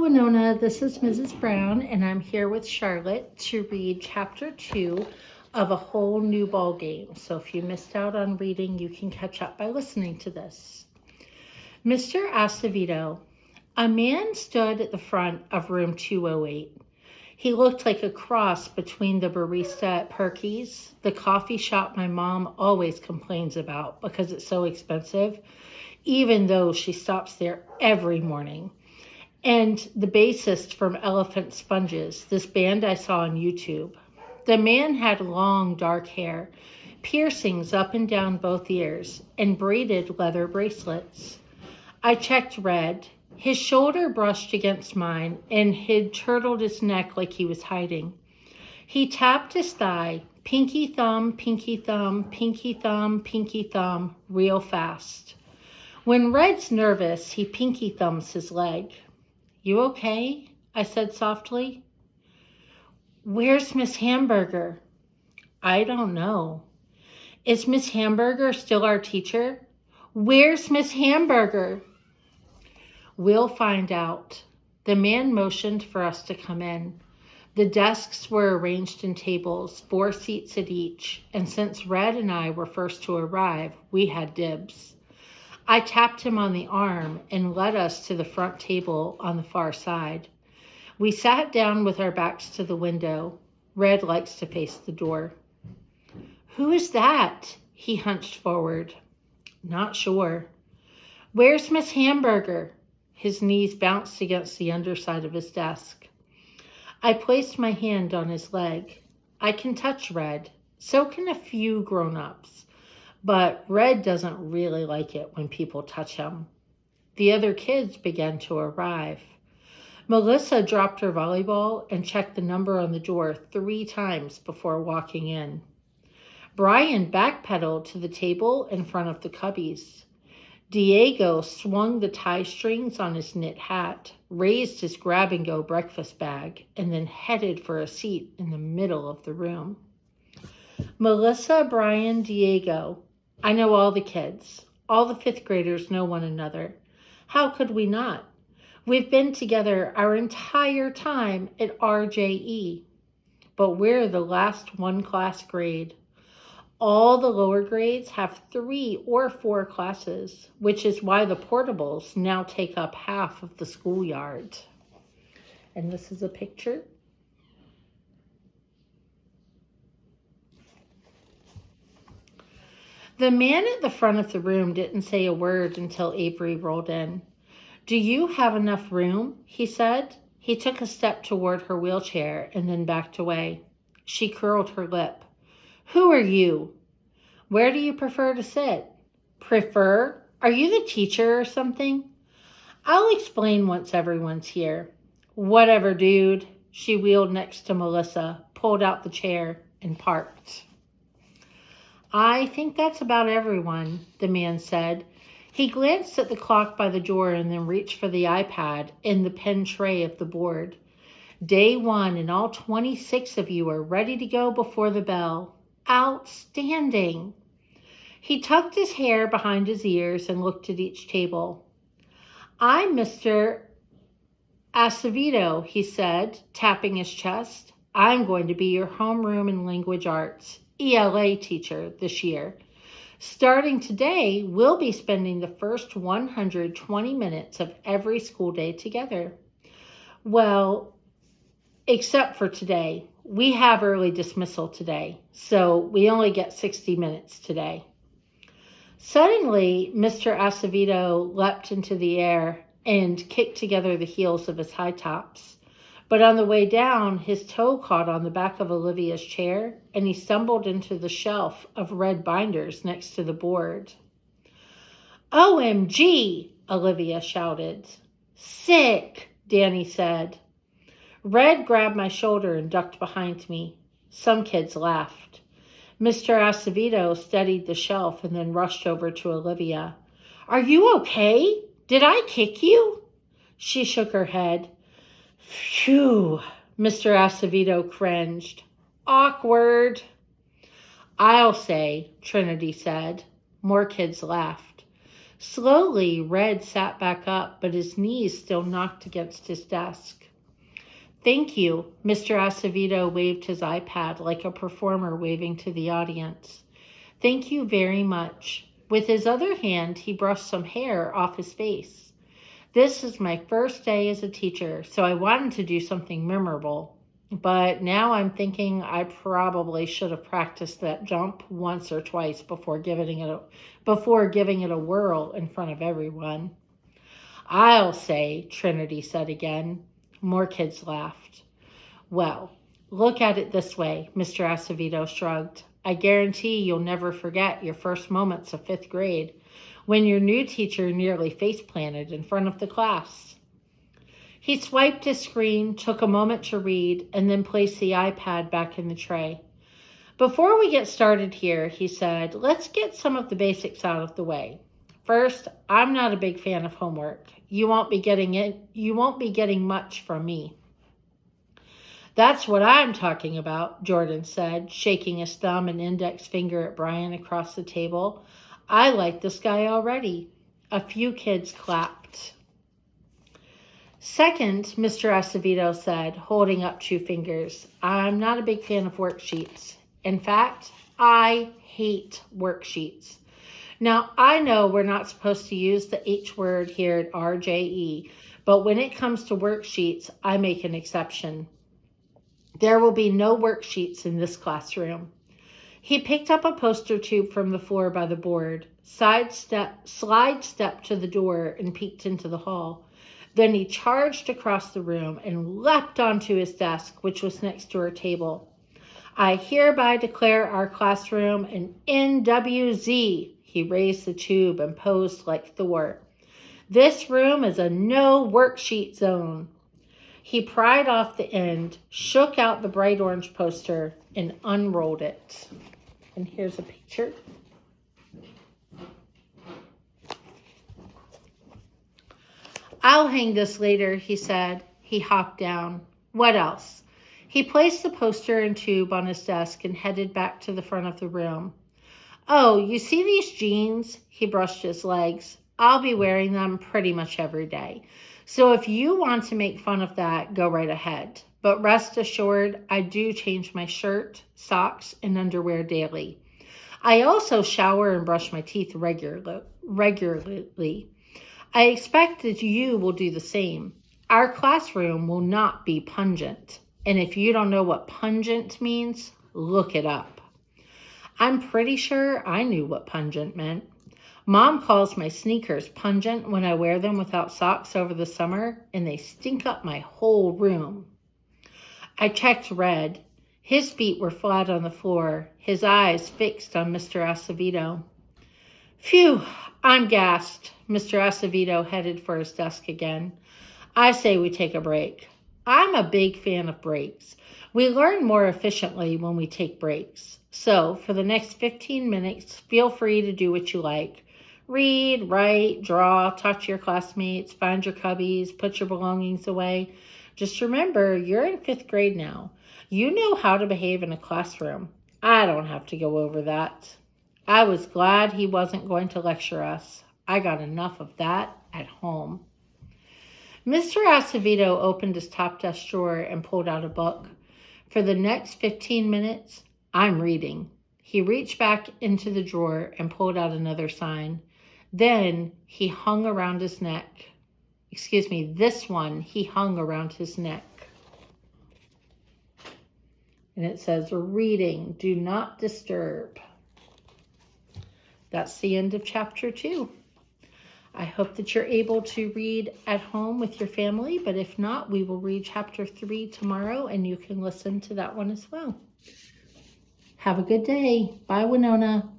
Winona. This is Mrs. Brown, and I'm here with Charlotte to read Chapter 2 of A Whole New Ballgame. So if you missed out on reading, you can catch up by listening to this. Mr. Acevedo. A man stood at the front of room 208. He looked like a cross between the barista at Perky's, the coffee shop my mom always complains about because it's so expensive, even though she stops there every morning, and the bassist from Elephant Sponges, this band I saw on YouTube. The man had long dark hair, piercings up and down both ears, and braided leather bracelets. I checked Red. His shoulder brushed against mine and had turtled his neck like he was hiding. He tapped his thigh, pinky thumb, pinky thumb, pinky thumb, pinky thumb, real fast. When Red's nervous, he pinky thumbs his leg. "You okay?" I said softly. "Where's Miss Hamburger?" "I don't know." "Is Miss Hamburger still our teacher?" "Where's Miss Hamburger?" "We'll find out." The man motioned for us to come in. The desks were arranged in tables, 4 seats at each, and since Red and I were first to arrive, we had dibs. I tapped him on the arm and led us to the front table on the far side. We sat down with our backs to the window. Red likes to face the door. "Who is that?" He hunched forward. "Not sure." "Where's Miss Hamburger?" His knees bounced against the underside of his desk. I placed my hand on his leg. I can touch Red. So can a few grown-ups. But Red doesn't really like it when people touch him. The other kids began to arrive. Melissa dropped her volleyball and checked the number on the door 3 times before walking in. Brian backpedaled to the table in front of the cubbies. Diego swung the tie strings on his knit hat, raised his grab-and-go breakfast bag, and then headed for a seat in the middle of the room. Melissa, Brian, Diego. I know all the kids. All the 5th graders know one another. How could we not? We've been together our entire time at RJE. But we're the last 1-class grade. All the lower grades have 3 or 4 classes, which is why the portables now take up half of the schoolyard. And this is a picture. The man at the front of the room didn't say a word until Avery rolled in. "Do you have enough room?" he said. He took a step toward her wheelchair and then backed away. She curled her lip. "Who are you?" "Where do you prefer to sit?" "Prefer? Are you the teacher or something?" "I'll explain once everyone's here." "Whatever, dude." She wheeled next to Melissa, pulled out the chair, and parked. "I think that's about everyone," the man said. He glanced at the clock by the door and then reached for the iPad in the pen tray of the board. "Day 1 and all 26 of you are ready to go before the bell." "Outstanding." He tucked his hair behind his ears and looked at each table. "I'm Mr. Acevedo," he said, tapping his chest. "I'm going to be your homeroom and language arts ELA teacher this year. Starting today, we'll be spending the first 120 minutes of every school day together. Well, except for today. We have early dismissal today, so we only get 60 minutes today." Suddenly, Mr. Acevedo leapt into the air and kicked together the heels of his high tops. But on the way down, his toe caught on the back of Olivia's chair, and he stumbled into the shelf of red binders next to the board. "OMG!" Olivia shouted. "Sick!" Danny said. Red grabbed my shoulder and ducked behind me. Some kids laughed. Mr. Acevedo steadied the shelf and then rushed over to Olivia. "Are you okay? Did I kick you?" She shook her head. "Phew," Mr. Acevedo cringed. "Awkward." "I'll say," Trinity said. More kids laughed. Slowly, Red sat back up, but his knees still knocked against his desk. Thank you, Mr. Acevedo waved his iPad like a performer waving to the audience. Thank you very much. With his other hand, he brushed some hair off his face. This is my first day as a teacher, so I wanted to do something memorable. But now I'm thinking I probably should have practiced that jump once or twice before giving it a whirl in front of everyone. I'll say, Trinity said again. More kids laughed. Well, look at it this way, Mr. Acevedo shrugged. I guarantee you'll never forget your first moments of 5th grade, when your new teacher nearly face-planted in front of the class. He swiped his screen, took a moment to read, and then placed the iPad back in the tray. Before we get started here, he said, let's get some of the basics out of the way. First, I'm not a big fan of homework. You won't be getting much from me. That's what I'm talking about, Jordan said, shaking his thumb and index finger at Brian across the table. I like this guy already. A few kids clapped. Second, Mr. Acevedo said, holding up 2 fingers, I'm not a big fan of worksheets. In fact, I hate worksheets. Now, I know we're not supposed to use the H word here at RJE, but when it comes to worksheets, I make an exception. There will be no worksheets in this classroom. He picked up a poster tube from the floor by the board, slide stepped to the door, and peeked into the hall. Then he charged across the room and leapt onto his desk, which was next to her table. I hereby declare our classroom an NWZ. He raised the tube and posed like Thor. This room is a no worksheet zone. He pried off the end, shook out the bright orange poster, and unrolled it. And here's a picture. I'll hang this later, he said. He hopped down. What else? He placed the poster and tube on his desk and headed back to the front of the room. Oh, you see these jeans? He brushed his legs. I'll be wearing them pretty much every day. So if you want to make fun of that, go right ahead. But rest assured, I do change my shirt, socks, and underwear daily. I also shower and brush my teeth regularly. I expect that you will do the same. Our classroom will not be pungent. And if you don't know what pungent means, look it up. I'm pretty sure I knew what pungent meant. Mom calls my sneakers pungent when I wear them without socks over the summer, and they stink up my whole room. I checked Red. His feet were flat on the floor, his eyes fixed on Mr. Acevedo. Phew, I'm gassed. Mr. Acevedo headed for his desk again. I say we take a break. I'm a big fan of breaks. We learn more efficiently when we take breaks. So, for the next 15 minutes, feel free to do what you like. Read, write, draw, talk to your classmates, find your cubbies, put your belongings away. Just remember, you're in 5th grade now. You know how to behave in a classroom. I don't have to go over that. I was glad he wasn't going to lecture us. I got enough of that at home. Mr. Acevedo opened his top desk drawer and pulled out a book. For the next 15 minutes, I'm reading. He reached back into the drawer and pulled out another sign. Then he hung around his neck. This one he hung around his neck. And it says, reading, do not disturb. That's the end of chapter 2. I hope that you're able to read at home with your family, but if not, we will read chapter 3 tomorrow, and you can listen to that one as well. Have a good day. Bye, Winona.